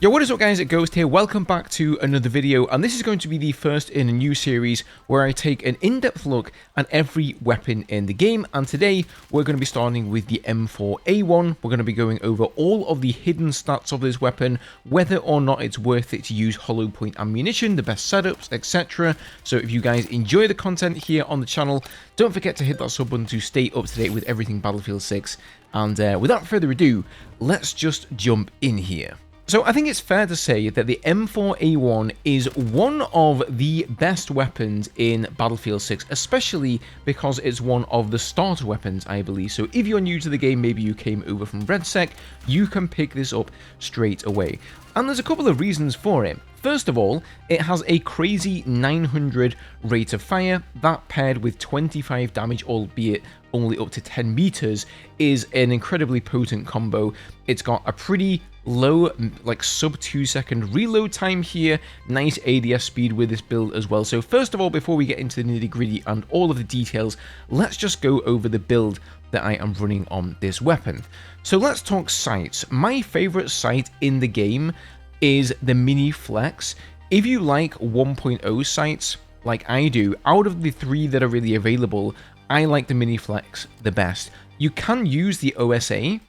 Yo, what is up guys, it Ghost here, welcome back to another video, and this is going to be the first in a new series where I take an in-depth look at every weapon in the game, and today we're going to be starting with the M4A1. We're going to be going over all of the hidden stats of this weapon, whether or not it's worth it to use hollow point ammunition, the best setups, etc. So if you guys enjoy the content here on the channel, don't forget to hit that sub button to stay up to date with everything Battlefield 6, and without further ado, let's just jump in here. So I think it's fair to say that the M4A1 is one of the best weapons in Battlefield 6, especially because it's one of the starter weapons, I believe. So if you're new to the game, maybe you came over from RedSec, you can pick this up straight away. And there's a couple of reasons for it. First of all, it has a crazy 900 rate of fire. That paired with 25 damage, albeit only up to 10 meters, is an incredibly potent combo. It's got a pretty low, like sub 2-second reload time here, nice ADS speed with this build as well. So first of all, before we get into the nitty gritty and all of the details, let's just go over the build that I am running on this weapon. So let's talk sights. My favorite sight in the game is the Mini Flex. If you like 1.0 sights like I do, out of the three that are really available, I like the Mini Flex the best. You can use the OSA,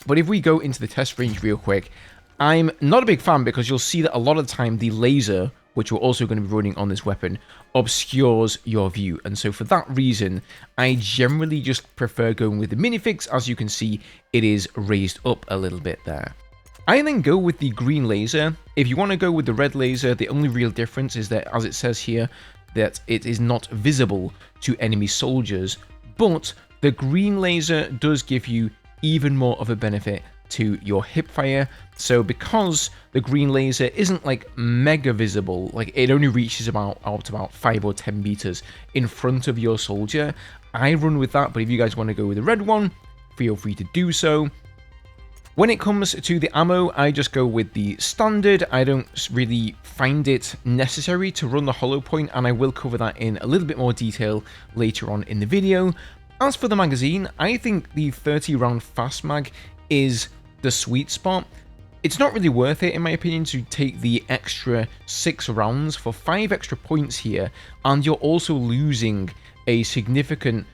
but if we go into the test range real quick, I'm not a big fan because you'll see that a lot of the time the laser, which we're also going to be running on this weapon, obscures your view. And so for that reason, I generally just prefer going with the minifix. As you can see, it is raised up a little bit there. I then go with the green laser. If you want to go with the red laser, the only real difference is that, as it says here, that it is not visible to enemy soldiers, but the green laser does give you even more of a benefit to your hipfire. So because the green laser isn't like mega visible, like it only reaches about 5 or 10 meters in front of your soldier, I run with that. But if you guys want to go with the red one, feel free to do so. When it comes to the ammo, I just go with the standard. I don't really find it necessary to run the hollow point, and I will cover that in a little bit more detail later on in the video. As for the magazine, I think the 30 round fast mag is the sweet spot. It's not really worth it, in my opinion, to take the extra 6 rounds for 5 extra points here, and you're also losing a significant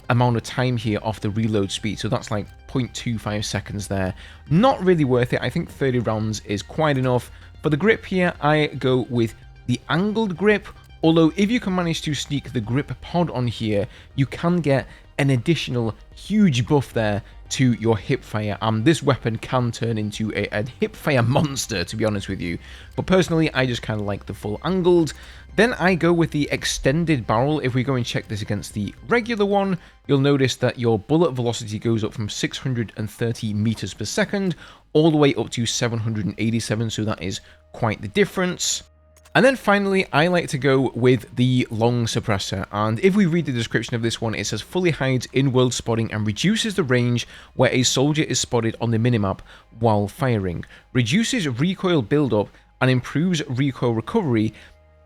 amount of time here off the reload speed, so that's like 0.25 seconds there. Not really worth it. I think 30 rounds is quite enough. For the grip here, I go with the angled grip, although if you can manage to sneak the grip pod on here, you can get an additional huge buff there to your hipfire, and this weapon can turn into a hipfire monster, to be honest with you. But personally, I just kind of like the full angled. Then I go with the extended barrel. If we go and check this against the regular one, you'll notice that your bullet velocity goes up from 630 meters per second all the way up to 787, so that is quite the difference. And then finally, I like to go with the long suppressor, and if we read the description of this one, it says fully hides in-world spotting and reduces the range where a soldier is spotted on the minimap while firing, reduces recoil buildup and improves recoil recovery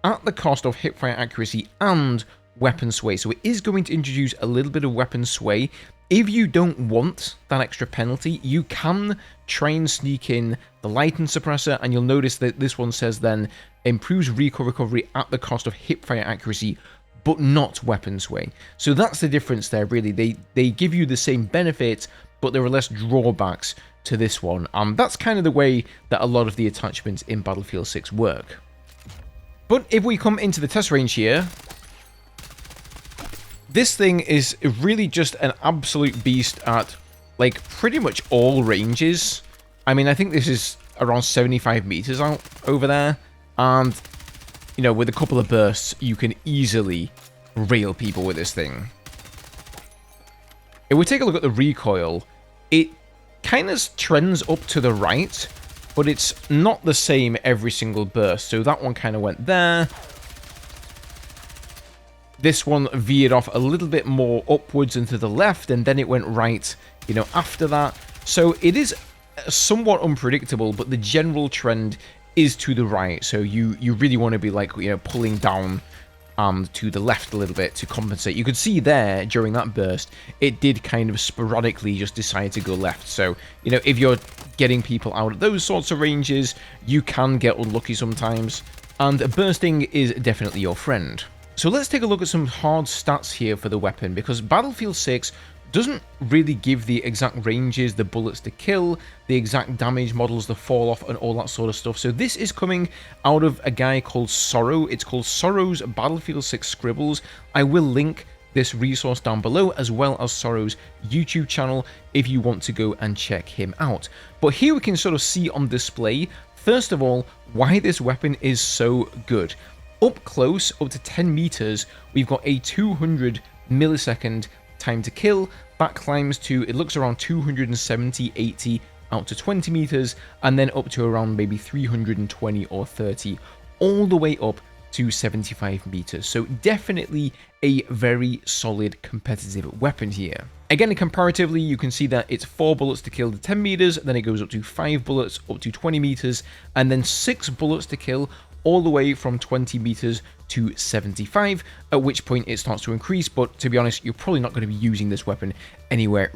at the cost of hipfire accuracy and weapon sway. So it is going to introduce a little bit of weapon sway. If you don't want that extra penalty, you can try and sneak in the lightened suppressor, and you'll notice that this one says then improves recoil recovery at the cost of hipfire accuracy, but not weapon sway. So that's the difference there, really. They give you the same benefit, but there are less drawbacks to this one. That's kind of the way that a lot of the attachments in Battlefield 6 work. But if we come into the test range here, this thing is really just an absolute beast at like pretty much all ranges. I mean, I think this is around 75 meters out over there, and you know, with a couple of bursts, you can easily rail people with this thing. If we take a look at the recoil, it kind of trends up to the right, but it's not the same every single burst. So that one kind of went there. This one veered off a little bit more upwards and to the left, and then it went right, you know, after that. So it is somewhat unpredictable, but the general trend is to the right. So you really want to be like, you know, pulling down to the left a little bit to compensate. You could see there during that burst, it did kind of sporadically just decide to go left. So, you know, if you're getting people out at those sorts of ranges, you can get unlucky sometimes, and bursting is definitely your friend. So let's take a look at some hard stats here for the weapon, because Battlefield 6 doesn't really give the exact ranges, the bullets to kill, the exact damage models to fall off, and all that sort of stuff. So this is coming out of a guy called Sorrow. It's called Sorrow's Battlefield 6 Scribbles. I will link this resource down below, as well as Sorrow's YouTube channel, if you want to go and check him out. But here we can sort of see on display, first of all, why this weapon is so good. Up close, up to 10 meters, we've got a 200 millisecond time to kill. That climbs to, it looks around 270, 80 out to 20 meters, and then up to around maybe 320 or 30, all the way up to 75 meters. So definitely a very solid competitive weapon here. Again, comparatively, you can see that it's 4 bullets to kill to 10 meters, then it goes up to 5 bullets up to 20 meters, and then 6 bullets to kill all the way from 20 meters to 75, at which point it starts to increase. But to be honest, you're probably not going to be using this weapon anywhere,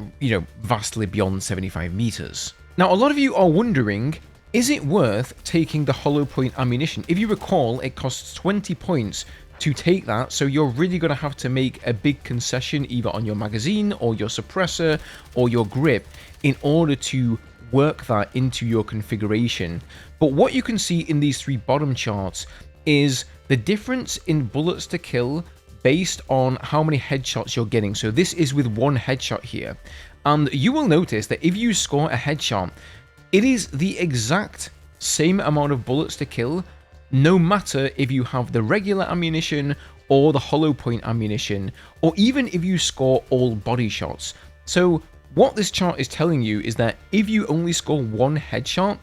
vastly beyond 75 meters. Now, a lot of you are wondering, is it worth taking the hollow point ammunition? If you recall, it costs 20 points to take that, so you're really going to have to make a big concession either on your magazine or your suppressor or your grip in order to work that into your configuration. But what you can see in these 3 bottom charts is the difference in bullets to kill based on how many headshots you're getting. So this is with 1 headshot here, and you will notice that if you score a headshot, it is the exact same amount of bullets to kill, no matter if you have the regular ammunition or the hollow point ammunition, or even if you score all body shots. So what this chart is telling you is that if you only score 1 headshot,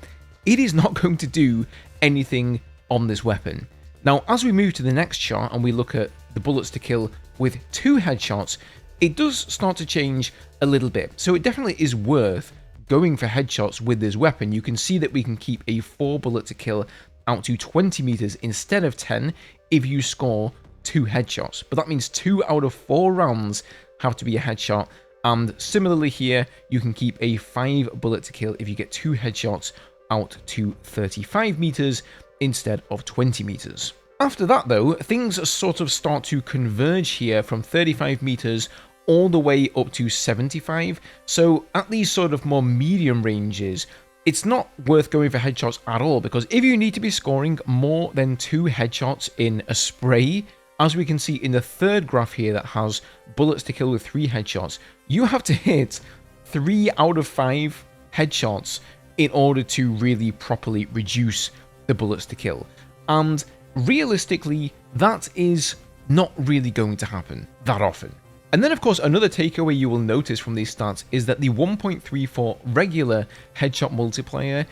it is not going to do anything on this weapon. Now, as we move to the next chart and we look at the bullets to kill with 2 headshots, it does start to change a little bit. So it definitely is worth going for headshots with this weapon. You can see that we can keep a 4 bullet to kill out to 20 meters instead of 10 if you score 2 headshots. But that means 2 out of 4 rounds have to be a headshot. And similarly here, you can keep a 5 bullet to kill if you get 2 headshots out to 35 meters instead of 20 meters. After that though, things sort of start to converge here from 35 meters all the way up to 75. So at these sort of more medium ranges, it's not worth going for headshots at all, because if you need to be scoring more than 2 headshots in a spray, as we can see in the 3rd graph here that has bullets to kill with 3 headshots, you have to hit 3 out of 5 headshots in order to really properly reduce the bullets to kill. And realistically, that is not really going to happen that often. And then, of course, another takeaway you will notice from these stats is that the 1.34 regular headshot multiplier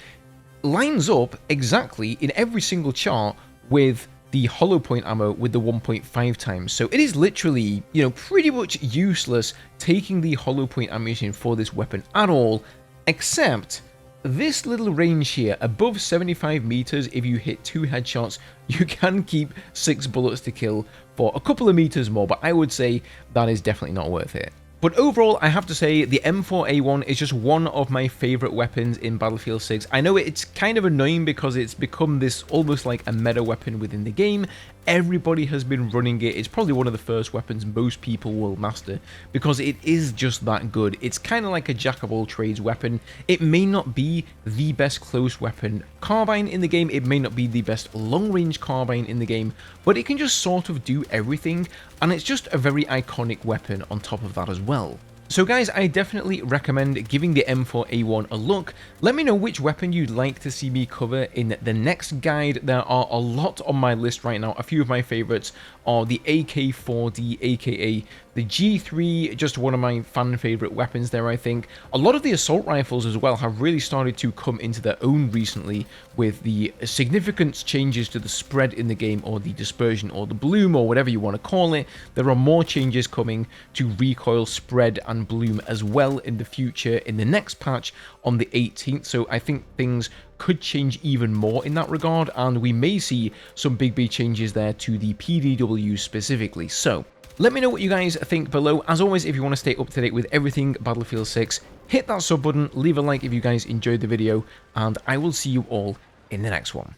lines up exactly in every single chart with the hollow point ammo with the 1.5 times. So it is literally, pretty much useless taking the hollow point ammunition for this weapon at all, except this little range here, above 75 meters, if you hit 2 headshots, you can keep 6 bullets to kill for a couple of meters more, but I would say that is definitely not worth it. But overall, I have to say the M4A1 is just one of my favorite weapons in Battlefield 6. I know it's kind of annoying because it's become this almost like a meta weapon within the game. Everybody has been running it. It's probably one of the first weapons most people will master because it is just that good. It's kind of like a jack of all trades weapon. It may not be the best close weapon carbine in the game. It may not be the best long range carbine in the game, but it can just sort of do everything. And it's just a very iconic weapon on top of that as well. So guys, I definitely recommend giving the M4A1 a look. Let me know which weapon you'd like to see me cover in the next guide. There are a lot on my list right now. A few of my favorites are the AK-4D, aka the G3, just one of my fan favorite weapons there, I think. A lot of the assault rifles as well have really started to come into their own recently with the significant changes to the spread in the game, or the dispersion, or the bloom, or whatever you want to call it. There are more changes coming to recoil, spread, and bloom as well in the future in the next patch on the 18th. So I think things could change even more in that regard, and we may see some big changes there to the PDW specifically. So Let me know what you guys think below. As always, if you want to stay up to date with everything Battlefield 6, hit that sub button, leave a like if you guys enjoyed the video, and I will see you all in the next one.